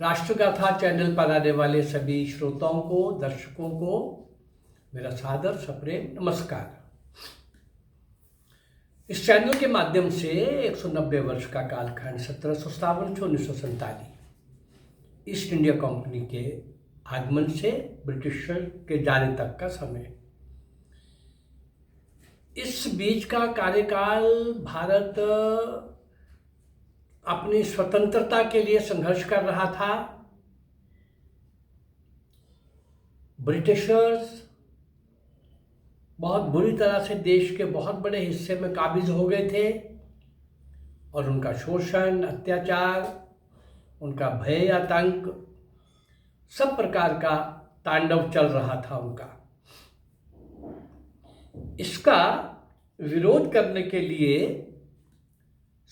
राष्ट्रगाथा channel पर आने वाले सभी श्रोताओं को, दर्शकों को मेरा सादर सप्रेम नमस्कार। इस चैनल के माध्यम से 190 वर्ष का कालखंड 1757 से 1947 ईस्ट इंडिया कंपनी के आगमन से ब्रिटिशर के जाने तक का समय, इस बीच का कार्यकाल भारत अपनी स्वतंत्रता के लिए संघर्ष कर रहा था। ब्रिटिशर्स बहुत बुरी तरह से देश के बहुत बड़े हिस्से में काबिज हो गए थे और उनका शोषण, अत्याचार, उनका भय, आतंक, सब प्रकार का तांडव चल रहा था उनका। इसका विरोध करने के लिए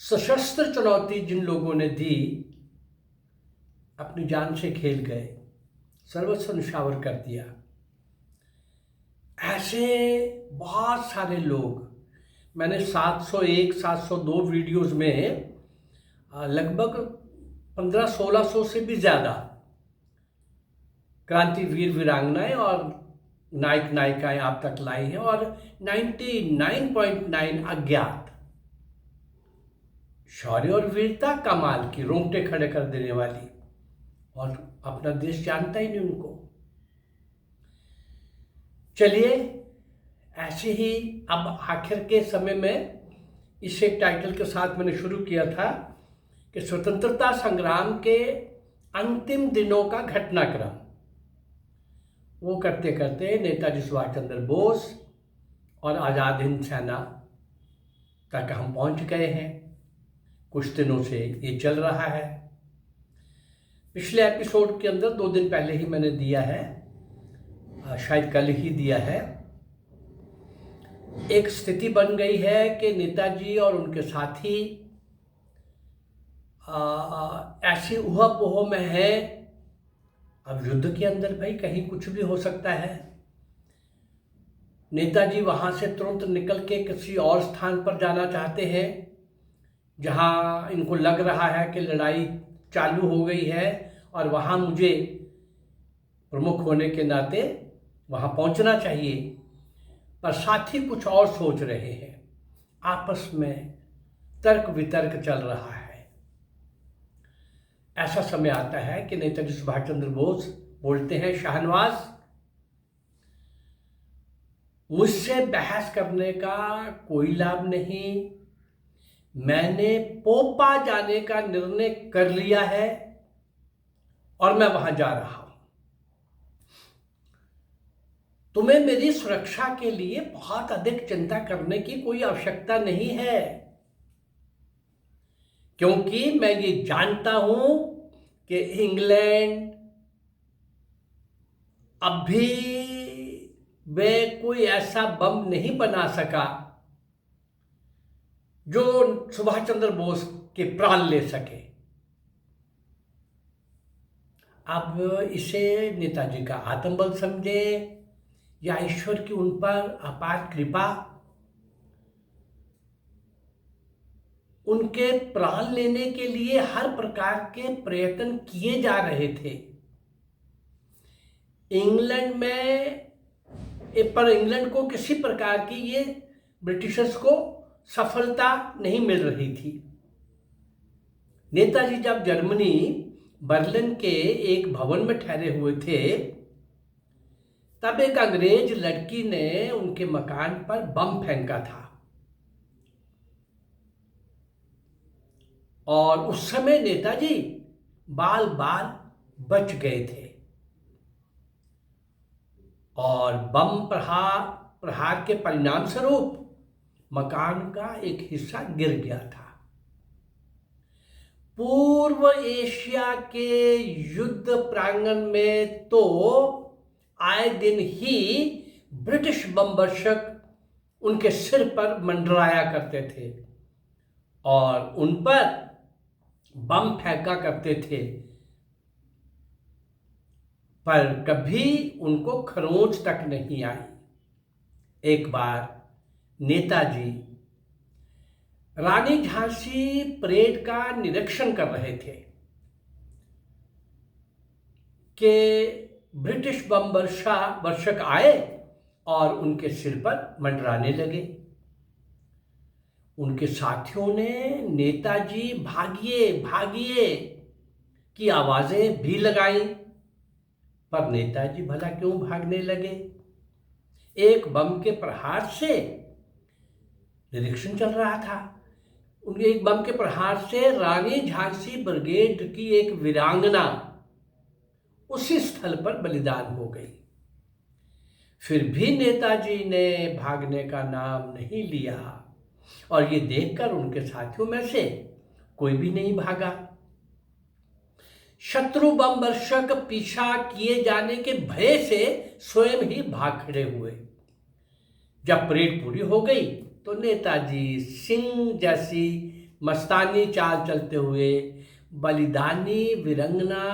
सशस्त्र चुनौती जिन लोगों ने दी, अपनी जान से खेल गए, सर्वस्व न्यौछावर कर दिया। ऐसे बहुत सारे लोग, मैंने 701, 702 वीडियोस में लगभग 1500-1600 से भी ज़्यादा क्रांतिवीर वीरांगनाएं और नायक नायिकाएं आप तक लाई हैं और 99.9 अज्ञात। शौर्य और वीरता कमाल की, रोंगटे खड़े कर देने वाली, और अपना देश जानता ही नहीं उनको। चलिए, ऐसे ही अब आखिर के समय में इस एक टाइटल के साथ मैंने शुरू किया था कि स्वतंत्रता संग्राम के अंतिम दिनों का घटनाक्रम। वो करते करते नेताजी सुभाष चंद्र बोस और आज़ाद हिंद सेना तक हम पहुंच गए हैं। कुछ दिनों से ये चल रहा है। पिछले एपिसोड के अंदर 2 दिन पहले ही मैंने दिया है, शायद कल ही दिया है। एक स्थिति बन गई है कि नेताजी और उनके साथी ऐसी ऊहा-पोह में है। अब युद्ध के अंदर भाई कहीं कुछ भी हो सकता है। नेताजी वहां से तुरंत निकल के किसी और स्थान पर जाना चाहते हैं जहां इनको लग रहा है कि लड़ाई चालू हो गई है और वहां मुझे प्रमुख होने के नाते वहां पहुंचना चाहिए, पर साथी कुछ और सोच रहे हैं। आपस में तर्क वितर्क चल रहा है। ऐसा समय आता है कि नेताजी सुभाष चंद्र बोस बोलते हैं, शाहनवाज, मुझसे बहस करने का कोई लाभ नहीं। मैंने पोपा जाने का निर्णय कर लिया है और मैं वहां जा रहा हूं। तुम्हें मेरी सुरक्षा के लिए बहुत अधिक चिंता करने की कोई आवश्यकता नहीं है, क्योंकि मैं ये जानता हूं कि इंग्लैंड अब भी वे कोई ऐसा बम नहीं बना सका जो सुभाष चंद्र बोस के प्राण ले सके। अब इसे नेताजी का आत्मबल समझे या ईश्वर की उन पर अपार कृपा, उनके प्राण लेने के लिए हर प्रकार के प्रयत्न किए जा रहे थे इंग्लैंड में, पर इंग्लैंड को किसी प्रकार की ये ब्रिटिशर्स को सफलता नहीं मिल रही थी। नेताजी जब जर्मनी बर्लिन के एक भवन में ठहरे हुए थे, तब एक अंग्रेज लड़की ने उनके मकान पर बम फेंका था और उस समय नेताजी बाल बाल बच गए थे और बम प्रहार के परिणाम स्वरूप मकान का एक हिस्सा गिर गया था। पूर्व एशिया के युद्ध प्रांगण में तो आए दिन ही ब्रिटिश बमवर्षक उनके सिर पर मंडराया करते थे और उन पर बम फेंका करते थे, पर कभी उनको खरोंच तक नहीं आई। एक बार नेताजी रानी झांसी परेड का निरीक्षण कर रहे थे कि ब्रिटिश बम वर्षक आए और उनके सिर पर मंडराने लगे। उनके साथियों ने नेताजी भागिए भागिए की आवाजें भी लगाई, पर नेताजी भला क्यों भागने लगे? एक बम के प्रहार से निरीक्षण चल रहा था। उनके एक बम के प्रहार से रानी झांसी ब्रिगेड की एक वीरांगना उसी स्थल पर बलिदान हो गई। फिर भी नेताजी ने भागने का नाम नहीं लिया और ये देखकर उनके साथियों में से कोई भी नहीं भागा। शत्रु बम वर्षक पीछा किए जाने के भय से स्वयं ही भाग खड़े हुए। जब परेड पूरी हो गई तो नेताजी सिंह जैसी मस्तानी चाल चलते हुए बलिदानी वीरंगना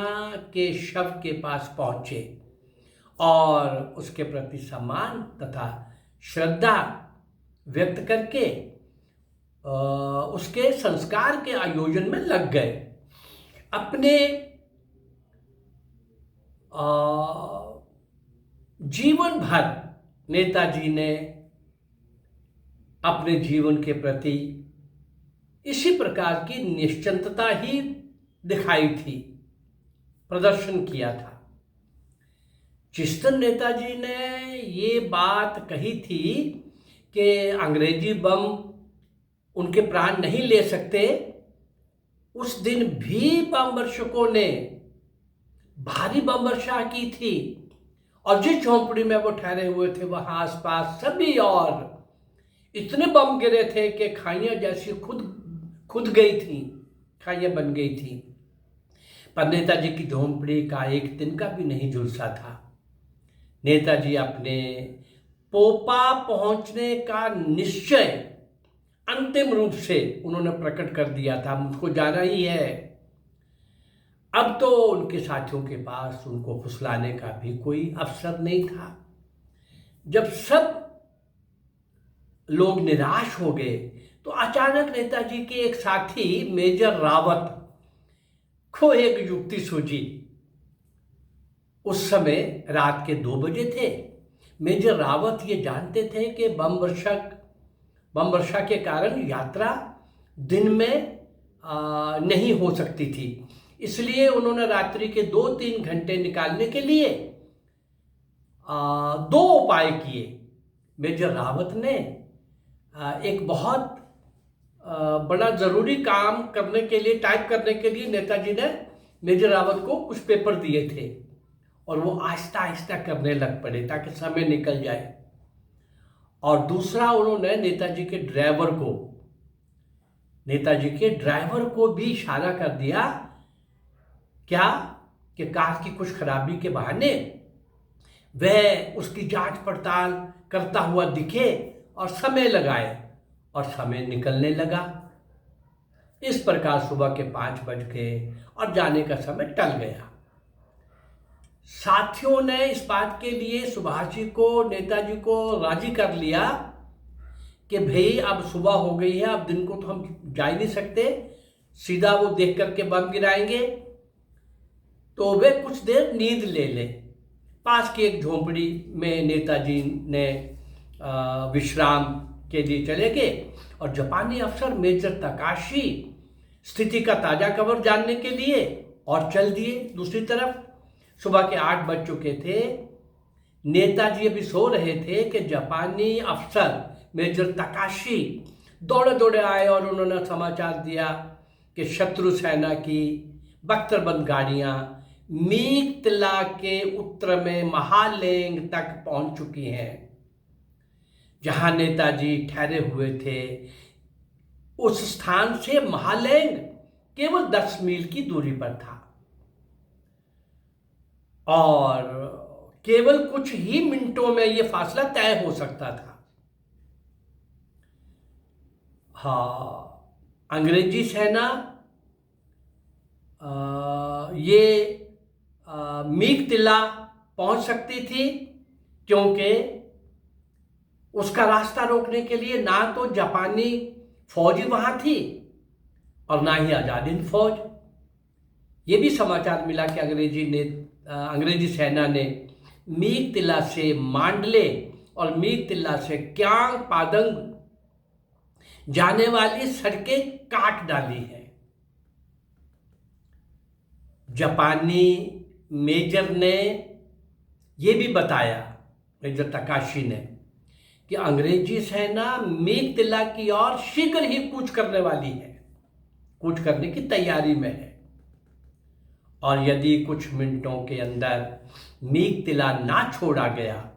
के शव के पास पहुंचे और उसके प्रति सम्मान तथा श्रद्धा व्यक्त करके उसके संस्कार के आयोजन में लग गए। अपने जीवन भर नेताजी ने अपने जीवन के प्रति इसी प्रकार की निश्चिंतता ही दिखाई थी, प्रदर्शन किया था। जिस दिन नेताजी ने ये बात कही थी कि अंग्रेजी बम उनके प्राण नहीं ले सकते, उस दिन भी बम वर्षकों ने भारी बम वर्षा की थी और जिस झोंपड़ी में वो ठहरे हुए थे वहां आसपास सभी और इतने बम गिरे थे कि खाइयां जैसी खुद गई थी, खाइयां बन गई थी। पर नेताजी की झोंपड़ी का एक दिन का भी नहीं झुलसा था। नेताजी अपने पोपा पहुंचने का निश्चय अंतिम रूप से उन्होंने प्रकट कर दिया था, मुझको जाना ही है। अब तो उनके साथियों के पास उनको फुसलाने का भी कोई अवसर नहीं था। जब सब लोग निराश हो गए तो अचानक नेताजी के एक साथी मेजर रावत को एक युक्ति सूझी। उस समय रात के 2 बजे थे। मेजर रावत ये जानते थे कि बम वर्षा के कारण यात्रा दिन में नहीं हो सकती थी, इसलिए उन्होंने रात्रि के 2-3 घंटे निकालने के लिए 2 उपाय किए। मेजर रावत ने एक बहुत बड़ा ज़रूरी काम करने के लिए, टाइप करने के लिए नेताजी ने मेजर रावत को कुछ पेपर दिए थे और वो आहिस्ता आहिस्ता करने लग पड़े ताकि समय निकल जाए। और दूसरा, उन्होंने नेताजी के ड्राइवर को भी इशारा कर दिया क्या कि कार की कुछ खराबी के बहाने वह उसकी जांच पड़ताल करता हुआ दिखे और समय लगाए, और समय निकलने लगा। इस प्रकार सुबह के 5 बज गए और जाने का समय टल गया। साथियों ने इस बात के लिए सुभाष जी को, नेताजी को राजी कर लिया कि भाई अब सुबह हो गई है, अब दिन को तो हम जा ही नहीं सकते, सीधा वो देख करके बम गिराएंगे, तो वे कुछ देर नींद ले ले। पास की एक झोंपड़ी में नेताजी ने विश्राम के लिए चले गए और जापानी अफसर मेजर तकाशी स्थिति का ताज़ा खबर जानने के लिए और चल दिए दूसरी तरफ। सुबह के 8 बज चुके थे। नेताजी अभी सो रहे थे कि जापानी अफसर मेजर तकाशी दौड़े दौड़े आए और उन्होंने समाचार दिया कि शत्रु सेना की बख्तरबंद गाड़ियां मीगतिला के उत्तर में महालेंग तक पहुंच चुकी हैं। जहां नेताजी ठहरे हुए थे उस स्थान से महालेंग केवल 10 मील की दूरी पर था और केवल कुछ ही मिनटों में यह फासला तय हो सकता था। अंग्रेजी सेना मीगतिला पहुंच सकती थी क्योंकि उसका रास्ता रोकने के लिए ना तो जापानी फौज वहां थी और ना ही आजाद हिंद फौज। ये भी समाचार मिला कि अंग्रेजी सेना ने मीरतिला से मांडले और मीरतिला से क्यांग पादंग जाने वाली सड़कें काट डाली हैं। जापानी मेजर ने यह भी बताया, मेजर तकाशी ने, कि अंग्रेजी सेना मीरतिला की ओर शीघ्र ही कूच करने वाली है, कूच करने की तैयारी में है, और यदि कुछ मिनटों के अंदर मीरतिला ना छोड़ा गया,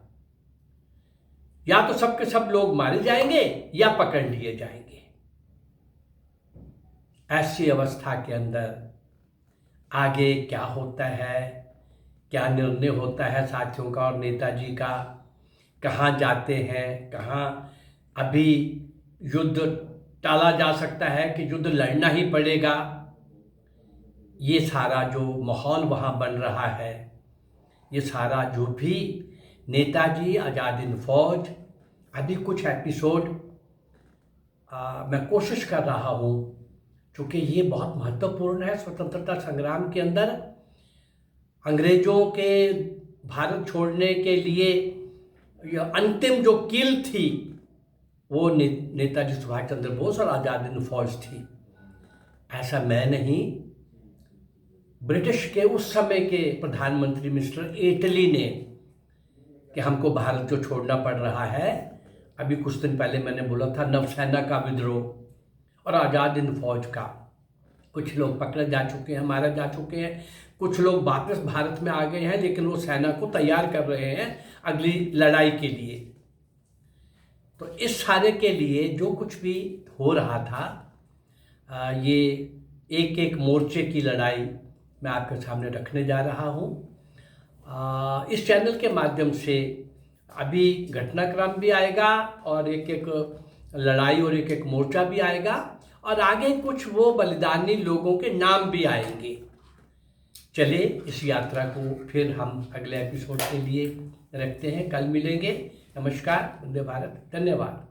या तो सबके सब लोग मारे जाएंगे या पकड़ लिए जाएंगे। ऐसी अवस्था के अंदर आगे क्या होता है, क्या निर्णय होता है साथियों का और नेताजी का, कहाँ जाते हैं, कहाँ अभी युद्ध टाला जा सकता है कि युद्ध लड़ना ही पड़ेगा, ये सारा जो माहौल वहाँ बन रहा है, ये सारा जो भी नेताजी, आज़ाद हिंद फौज, अभी कुछ एपिसोड मैं कोशिश कर रहा हूँ, क्योंकि ये बहुत महत्वपूर्ण है स्वतंत्रता संग्राम के अंदर। अंग्रेज़ों के भारत छोड़ने के लिए यह अंतिम जो कील थी वो नेताजी सुभाष चंद्र बोस और आज़ाद हिंद फौज थी। ऐसा मैं नहीं, ब्रिटिश के उस समय के प्रधानमंत्री मिस्टर एटली ने, कि हमको भारत जो छोड़ना पड़ रहा है, अभी कुछ दिन पहले मैंने बोला था नवसेना का विद्रोह और आज़ाद हिंद फौज का, कुछ लोग पकड़े जा चुके हैं, मारे जा चुके हैं, कुछ लोग वापस भारत में आ गए हैं, लेकिन वो सेना को तैयार कर रहे हैं अगली लड़ाई के लिए। तो इस सारे के लिए जो कुछ भी हो रहा था, ये एक एक मोर्चे की लड़ाई मैं आपके सामने रखने जा रहा हूँ। इस चैनल के माध्यम से अभी घटनाक्रम भी आएगा और एक एक लड़ाई और एक एक मोर्चा भी आएगा, और आगे कुछ वो बलिदानी लोगों के नाम भी आएंगे। चलिए इस यात्रा को फिर हम अगले एपिसोड के लिए रखते हैं, कल मिलेंगे। नमस्कार, वंदे भारत, धन्यवाद।